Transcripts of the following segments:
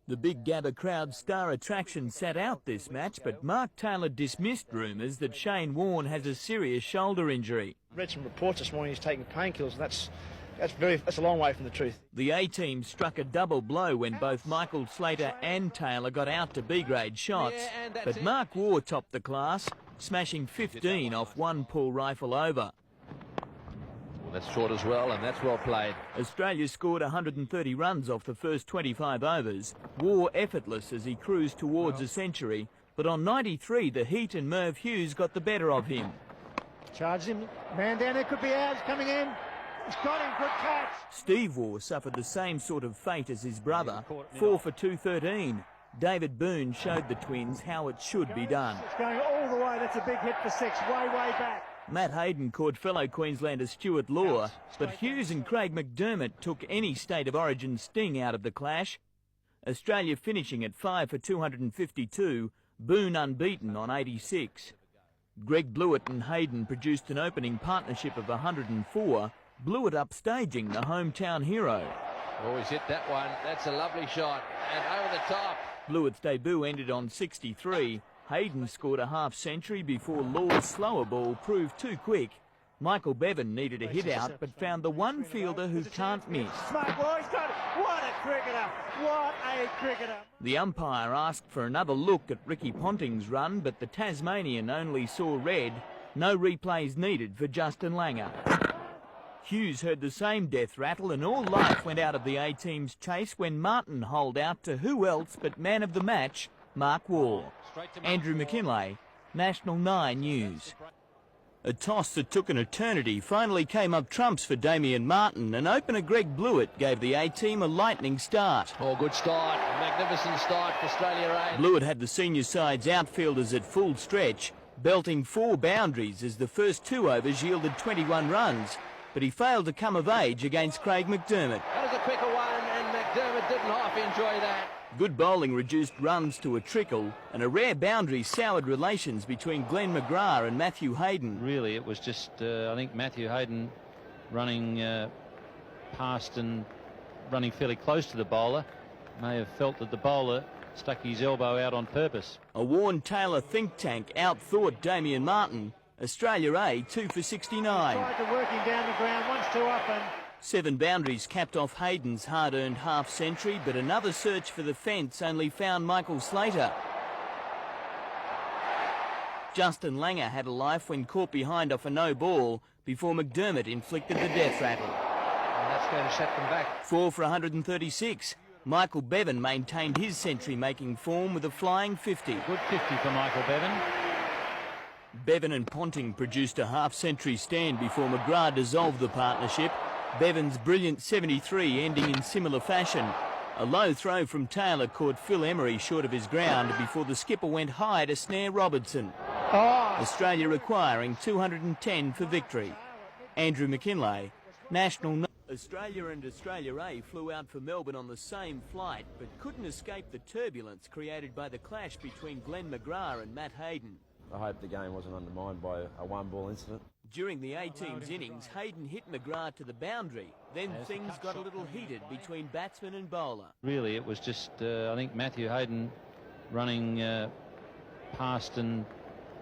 The big Gabba crowd star attraction sat out this match, but Mark Taylor dismissed rumours that Shane Warne has a serious shoulder injury. Read some reports this morning he's taking painkillers. That's a long way from the truth. The A-team struck a double blow when both Michael Slater and Taylor got out to B-grade shots, but Mark Waugh topped the class, smashing 15 off one pull rifle over. That's short as well, and that's well played. Australia scored 130 runs off the first 25 overs. Waugh effortless as he cruised towards a century, but on 93 the heat and Merv Hughes got the better of him. Charged him, man down there, could be out, he's coming in. He's got him, good catch. Steve Waugh suffered the same sort of fate as his brother, 4 for 213. David Boone showed the twins how it should be done. It's going all the way, that's a big hit for 6, way back. Matt Hayden caught fellow Queenslander Stuart Law, but Hughes and Craig McDermott took any state of origin sting out of the clash. Australia finishing at 5 for 252, Boone unbeaten on 86. Greg Blewett and Hayden produced an opening partnership of 104, Blewett upstaging the hometown hero. Oh, he's hit that one. That's a lovely shot. And over the top. Blewett's debut ended on 63. Hayden scored a half-century before Law's slower ball proved too quick. Michael Bevan needed a hit out, but found the one fielder who can't miss. Smart boy, he's got it. What a cricketer! What a cricketer! The umpire asked for another look at Ricky Ponting's run, but the Tasmanian only saw red. No replays needed for Justin Langer. Hughes heard the same death rattle and all life went out of the A-team's chase when Martin holed out to who else but man of the match, Mark Waugh. Andrew McKinlay, National 9 News. A toss that took an eternity finally came up trumps for Damien Martin, and opener Greg Blewett gave the A-team a lightning start. Oh, good start. Magnificent start for Australia A. Blewett had the senior side's outfielders at full stretch, belting 4 boundaries as the first 2 overs yielded 21 runs, but he failed to come of age against Craig McDermott. That was a quicker one, and McDermott didn't half enjoy that. Good bowling reduced runs to a trickle, and a rare boundary soured relations between Glenn McGrath and Matthew Hayden. Really, it was just, I think, Matthew Hayden running past and running fairly close to the bowler. May have felt that the bowler stuck his elbow out on purpose. A Warne Taylor think tank outthought Damien Martin. Australia A 2 for 69. Tried to work him down the ground, once too often. 7 boundaries capped off Hayden's hard-earned half-century, but another search for the fence only found Michael Slater. Justin Langer had a life when caught behind off a no ball before McDermott inflicted the death rattle. And that's going to set them back. 4 for 136. Michael Bevan maintained his century-making form with a flying 50. Good 50 for Michael Bevan. Bevan and Ponting produced a half-century stand before McGrath dissolved the partnership. Bevan's brilliant 73 ending in similar fashion. A low throw from Taylor caught Phil Emery short of his ground before the skipper went high to snare Robertson. Australia requiring 210 for victory. Andrew McKinlay, National 9. Australia and Australia A flew out for Melbourne on the same flight, but couldn't escape the turbulence created by the clash between Glenn McGrath and Matt Hayden. I hope the game wasn't undermined by a one-ball incident. During the A-team's innings, Hayden hit McGrath to the boundary. Then things got a little heated between batsman and bowler. Really, it was just, I think, Matthew Hayden running past and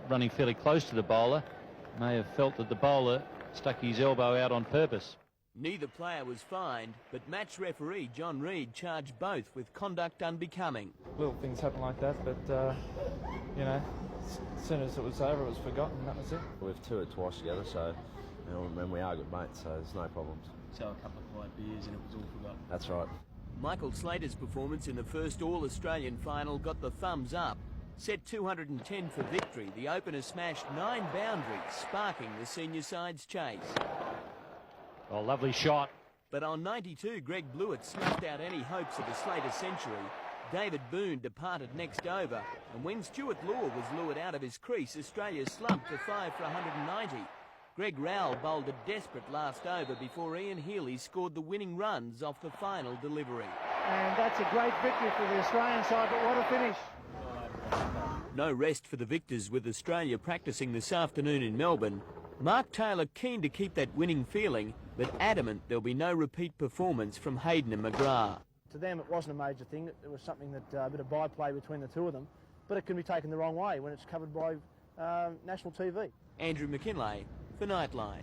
running fairly close to the bowler. May have felt that the bowler stuck his elbow out on purpose. Neither player was fined, but match referee John Reid charged both with conduct unbecoming. Little things happen like that, but, you know, as soon as it was over, it was forgotten, that was it. We've toured twice together, so, you know, and we are good mates, so there's no problems. So a couple of quiet beers and it was all forgotten. That's right. Michael Slater's performance in the first All-Australian final got the thumbs up. Set 210 for victory, the opener smashed 9 boundaries, sparking the senior side's chase. Oh, lovely shot. But on 92, Greg Blewett snuffed out any hopes of a Slater century. David Boone departed next over, and when Stuart Law was lured out of his crease, Australia slumped to 5 for 190. Greg Rowell bowled a desperate last over before Ian Healy scored the winning runs off the final delivery. And that's a great victory for the Australian side, but what a finish. No rest for the victors, with Australia practising this afternoon in Melbourne. Mark Taylor keen to keep that winning feeling, but adamant there'll be no repeat performance from Hayden and McGrath. to them it wasn't a major thing. It was something that a bit of byplay between the two of them, but it can be taken the wrong way when it's covered by national TV. Andrew McKinlay for Nightline.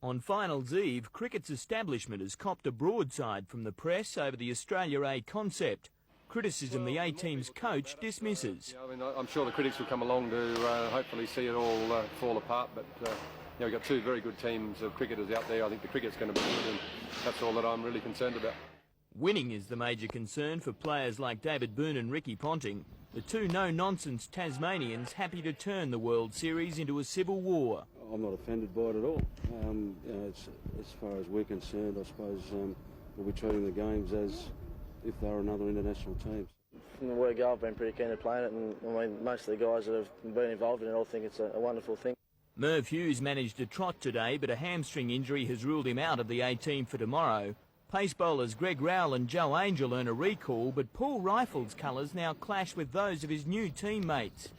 On finals eve, cricket's establishment has copped a broadside from the press over the Australia A concept. Criticism the A-team's coach dismisses. Yeah, I mean, I'm sure the critics will come along to hopefully see it all fall apart, but we've got two very good teams of cricketers out there. I think the cricket's going to be good, and that's all that I'm really concerned about. Winning is the major concern for players like David Boon and Ricky Ponting, the two no-nonsense Tasmanians happy to turn the World Series into a civil war. I'm not offended by it at all. It's, as far as we're concerned, I suppose we'll be treating the games as if they were another international team. From the word go, I've been pretty keen to play it, and I mean, most of the guys that have been involved in it all think it's a wonderful thing. Merv Hughes managed to trot today, but a hamstring injury has ruled him out of the A-team for tomorrow. Pace bowlers Greg Rowell and Joe Angel earn a recall, but Paul Rifle's colours now clash with those of his new teammates.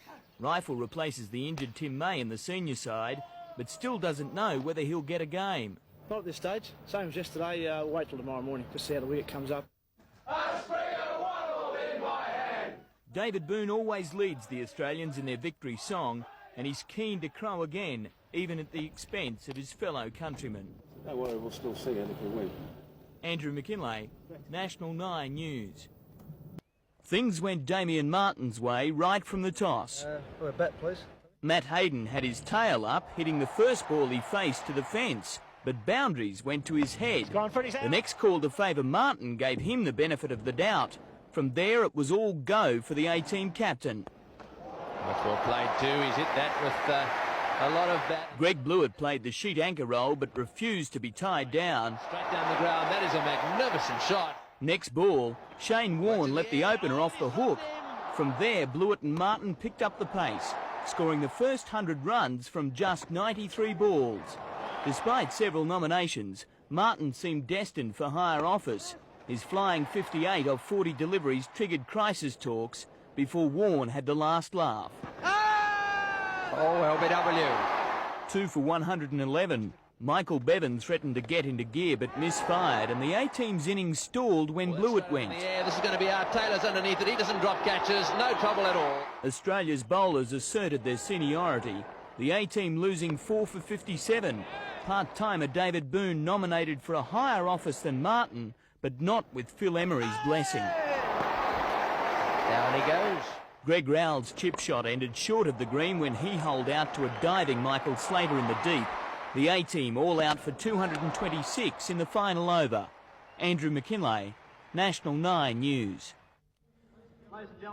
Rifle replaces the injured Tim May in the senior side, but still doesn't know whether he'll get a game. Not at this stage. Same as yesterday. Wait till tomorrow morning to see how the wicket comes up. David Boon always leads the Australians in their victory song, and he's keen to crow again, even at the expense of his fellow countrymen. Don't worry, we'll still see it if we win. Andrew McKinlay, National 9 News. Things went Damien Martin's way right from the toss. For a bat, please. Matt Hayden had his tail up, hitting the first ball he faced to the fence, but boundaries went to his head. The next call to favour Martin gave him the benefit of the doubt. From there, it was all go for the A-team captain. That's well played too. He's hit that with a lot of bat. Greg Blewett played the sheet anchor role but refused to be tied down. Straight down the ground. That is a magnificent shot. Next ball, Shane Warne let the opener off the hook. From there, Blewett and Martin picked up the pace, scoring the first 100 runs from just 93 balls. Despite several nominations, Martin seemed destined for higher office. His flying 58 of 40 deliveries triggered crisis talks before Warne had the last laugh. Oh, LBW. 2 for 111. Michael Bevan threatened to get into gear but misfired, and the A-team's innings stalled when Blewett went. Yeah, this is going to be Art Taylor's underneath it. He doesn't drop catches, no trouble at all. Australia's bowlers asserted their seniority. The A-team losing 4 for 57. Part-timer David Boon nominated for a higher office than Martin, but not with Phil Emery's blessing. Down he goes. Greg Rowell's chip shot ended short of the green when he holed out to a diving Michael Slater in the deep. The A-team all out for 226 in the final over. Andrew McKinlay, National 9 News.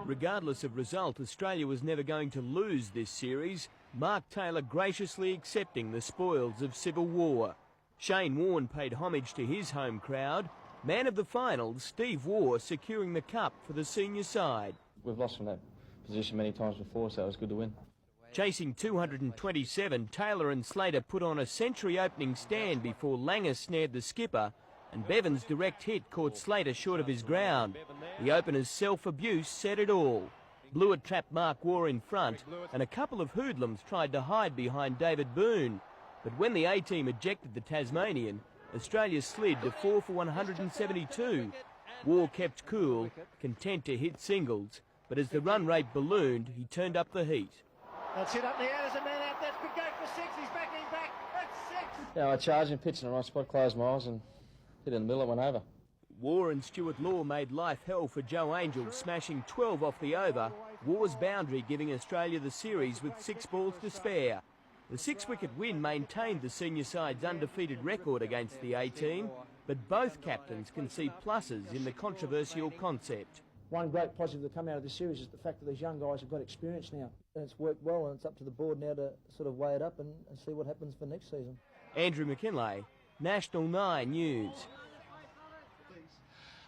Regardless of result, Australia was never going to lose this series. Mark Taylor graciously accepting the spoils of civil war. Shane Warne paid homage to his home crowd. Man of the finals, Steve Waugh, securing the cup for the senior side. We've lost from that position many times before, so it was good to win. Chasing 227, Taylor and Slater put on a century-opening stand before Langer snared the skipper, and Bevan's direct hit caught Slater short of his ground. The opener's self-abuse said it all. Blewett trapped Mark Waugh in front, and a couple of hoodlums tried to hide behind David Boon. But when the A-team ejected the Tasmanian, Australia slid to 4 for 172. Waugh kept cool, content to hit singles, but as the run rate ballooned, he turned up the heat. That's it up in the air. There's a man out there. Could go for 6. He's backing back. That's 6. Yeah, I charged him, pitched in the right spot, closed my eyes and hit in the middle, it went over. Waugh and Stuart Law made life hell for Joe Angel, smashing 12 off the over. Waugh's boundary giving Australia the series with 6 balls to spare. The 6-wicket win maintained the senior side's undefeated record against the A-team, but both captains can see pluses in the controversial concept. One great positive to come out of this series is the fact that these young guys have got experience now. And it's worked well, and it's up to the board now to sort of weigh it up and see what happens for next season. Andrew McKinlay, National 9 News.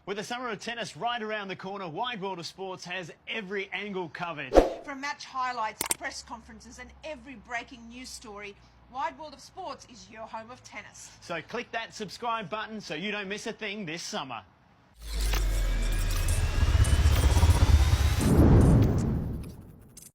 With the summer of tennis right around the corner, Wide World of Sports has every angle covered. From match highlights, press conferences and every breaking news story, Wide World of Sports is your home of tennis. So click that subscribe button so you don't miss a thing this summer.